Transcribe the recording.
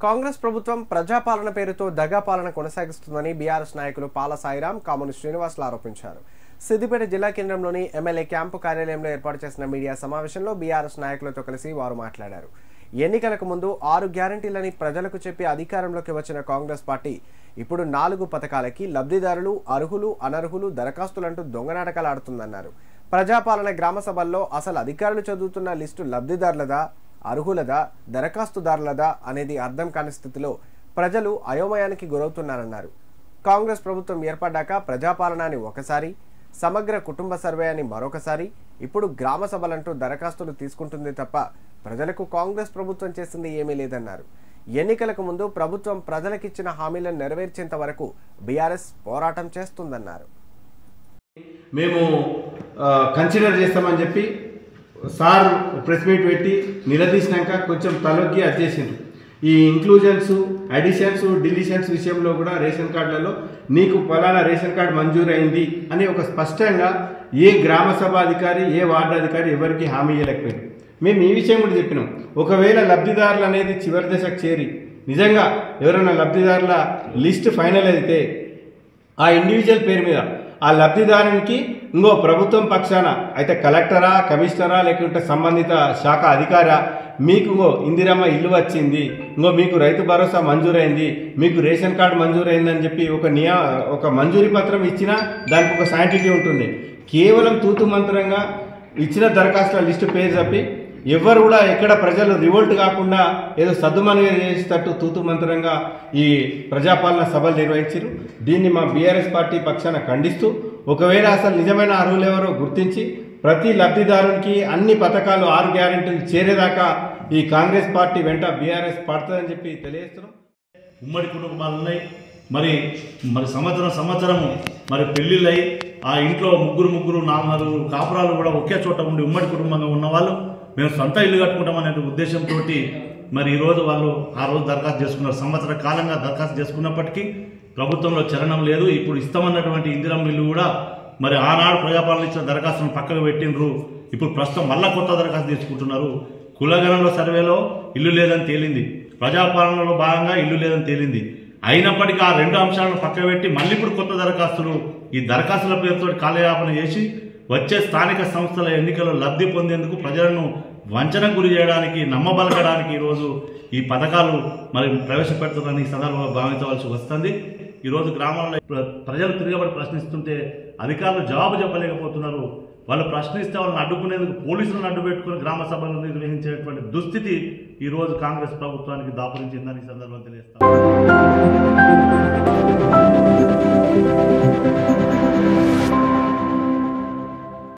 కాంగ్రెస్ ప్రభుత్వం ప్రజాపాలన పేరుతో దగాపాలన కొనసాగిస్తుందని బీఆర్ఎస్ నాయకులు పాల సాయిరాం, కామని శ్రీనివాసులు ఆరోపించారు. సిద్దిపేట జిల్లా కేంద్రంలోని ఎమ్మెల్యే క్యాంపు కార్యాలయంలో ఏర్పాటు చేసిన మీడియా సమావేశంలో బీఆర్ఎస్ నాయకులతో కలిసి వారు మాట్లాడారు. ఎన్నికలకు ముందు 6 గ్యారంటీలని ప్రజలకు చెప్పి అధికారంలోకి వచ్చిన కాంగ్రెస్ పార్టీ ఇప్పుడు 4 పథకాలకి లబ్ధిదారులు, అర్హులు, అనర్హులు, దరఖాస్తులంటూ దొంగనాటకాలు ఆడుతుందన్నారు. ప్రజాపాలన గ్రామ సభల్లో అసలు అధికారులు చదువుతున్న లిస్టు లబ్ధిదారులదా, అర్హులదా, దరఖాస్తుదారులదా అనేది అర్థం కాని స్థితిలో ప్రజలు అయోమయానికి గురవుతున్నారన్నారు. కాంగ్రెస్ ప్రభుత్వం ఏర్పడ్డాక ప్రజాపాలన అని ఒకసారి, సమగ్ర కుటుంబ సర్వే అని మరొకసారి, ఇప్పుడు గ్రామ సభలంటూ దరఖాస్తులు తీసుకుంటుంది తప్ప ప్రజలకు కాంగ్రెస్ ప్రభుత్వం చేసింది ఏమీ లేదన్నారు. ఎన్నికలకు ముందు ప్రభుత్వం ప్రజలకిచ్చిన హామీలను నెరవేర్చేంత వరకు బీఆర్ఎస్ పోరాటం చేస్తుందన్నారు. మేము కన్సిడర్ చేస్తామని చెప్పి సార్ ప్రెస్ మీట్ పెట్టి నిలదీసినాక కొంచెం తలొగ్గి అచ్చేసిండ్రు. ఈ ఇంక్లూజన్స్, అడిషన్స్, డిలీషన్స్ విషయంలో కూడా రేషన్ కార్డులలో నీకు ఫలానా రేషన్ కార్డు మంజూరు అయింది అని ఒక స్పష్టంగా ఏ గ్రామ సభ అధికారి, ఏ వార్డు అధికారి ఎవరికి హామీ ఇవ్వలేకపోయింది. మేము ఈ విషయం కూడా చెప్పినాం. ఒకవేళ లబ్ధిదారులు అనేది చివరి దశకు చేరి నిజంగా ఎవరైనా లబ్ధిదారుల లిస్ట్ ఫైనల్ అయితే ఆ ఇండివిజువల్ పేరు మీద ఆ లబ్ధిదారునికి ఇంకో ప్రభుత్వం పక్షాన అయితే కలెక్టరా, కమిషనరా, లేకుంటే సంబంధిత శాఖ అధికారా మీకు ఇందిరమ్మ ఇల్లు వచ్చింది, మీకు రైతు భరోసా మంజూరైంది, మీకు రేషన్ కార్డు మంజూరైందని చెప్పి ఒక మంజూరీ పత్రం ఇచ్చినా దానికి ఒక శాంటిటీ ఉంటుంది. కేవలం తూతు మంత్రంగా ఇచ్చిన దరఖాస్తుల లిస్టు పేరు తప్పి ఎవరు కూడా ఎక్కడ ప్రజలు రివోల్ట్ కాకుండా ఏదో సద్దుమనుగా చేసేటట్టు తూతు మంత్రంగా ఈ ప్రజాపాలన సభలు నిర్వహించారు. దీన్ని మా బీఆర్ఎస్ పార్టీ పక్షాన ఖండిస్తూ, ఒకవేళ అసలు నిజమైన అర్హులు ఎవరో గుర్తించి ప్రతి లబ్ధిదారునికి అన్ని పథకాలు 6 గ్యారెంటీలు చేరేదాకా ఈ కాంగ్రెస్ పార్టీ వెంట బీఆర్ఎస్ పడుతుందని చెప్పి తెలియజేస్తున్నాం. ఉమ్మడి కుటుంబాలు ఉన్నాయి. మరి సంవత్సరం పెళ్ళిళ్ళై ఆ ఇంట్లో ముగ్గురు 4 కాపురాలు కూడా ఒకే చోట ఉండి ఉమ్మడి కుటుంబంగా ఉన్నవాళ్ళు మేము సొంత ఇల్లు కట్టుకుంటామనే ఉద్దేశంతో ఈరోజు వాళ్ళు ఆ రోజు దరఖాస్తు చేసుకున్నారు. సంవత్సర కాలంగా దరఖాస్తు చేసుకున్నప్పటికీ ప్రభుత్వంలో చలనం లేదు. ఇప్పుడు ఇస్తామన్నటువంటి ఇందిరమ్మ ఇల్లు కూడా ఆనాడు ప్రజాపాలన ఇచ్చిన దరఖాస్తులను పక్కకు పెట్టినరు. ఇప్పుడు ప్రస్తుతం మళ్ళా కొత్త దరఖాస్తు తీసుకుంటున్నారు. కులగణంలో సర్వేలో ఇల్లు లేదని తేలింది, ప్రజాపాలనలో భాగంగా ఇల్లు లేదని తేలింది. అయినప్పటికీ ఆ 2 అంశాలను పక్కకు పెట్టి మళ్ళీ ఇప్పుడు కొత్త దరఖాస్తులు, ఈ దరఖాస్తుల పేరుతో కాలయాపన చేసి వచ్చే స్థానిక సంస్థల ఎన్నికల్లో లబ్ధి పొందేందుకు ప్రజలను వంచనకు గురి చేయడానికి, నమ్మబలకడానికి ఈరోజు ఈ పథకాలు ప్రవేశపెడుతున్నారని ఈ సందర్భంగా భావించవలసి వస్తుంది. ఈరోజు గ్రామాల్లో ప్రజలు తిరగబడి ప్రశ్నిస్తుంటే అధికారులు జవాబు చెప్పలేకపోతున్నారు. వాళ్ళు ప్రశ్నిస్తే వాళ్ళని అడ్డుకునేందుకు పోలీసులను అడ్డు పెట్టుకుని గ్రామ సభలను నిర్వహించేటువంటి దుస్థితి ఈరోజు కాంగ్రెస్ ప్రభుత్వానికి దాపురించిందని ఈ సందర్భంగా తెలియజేస్తాం.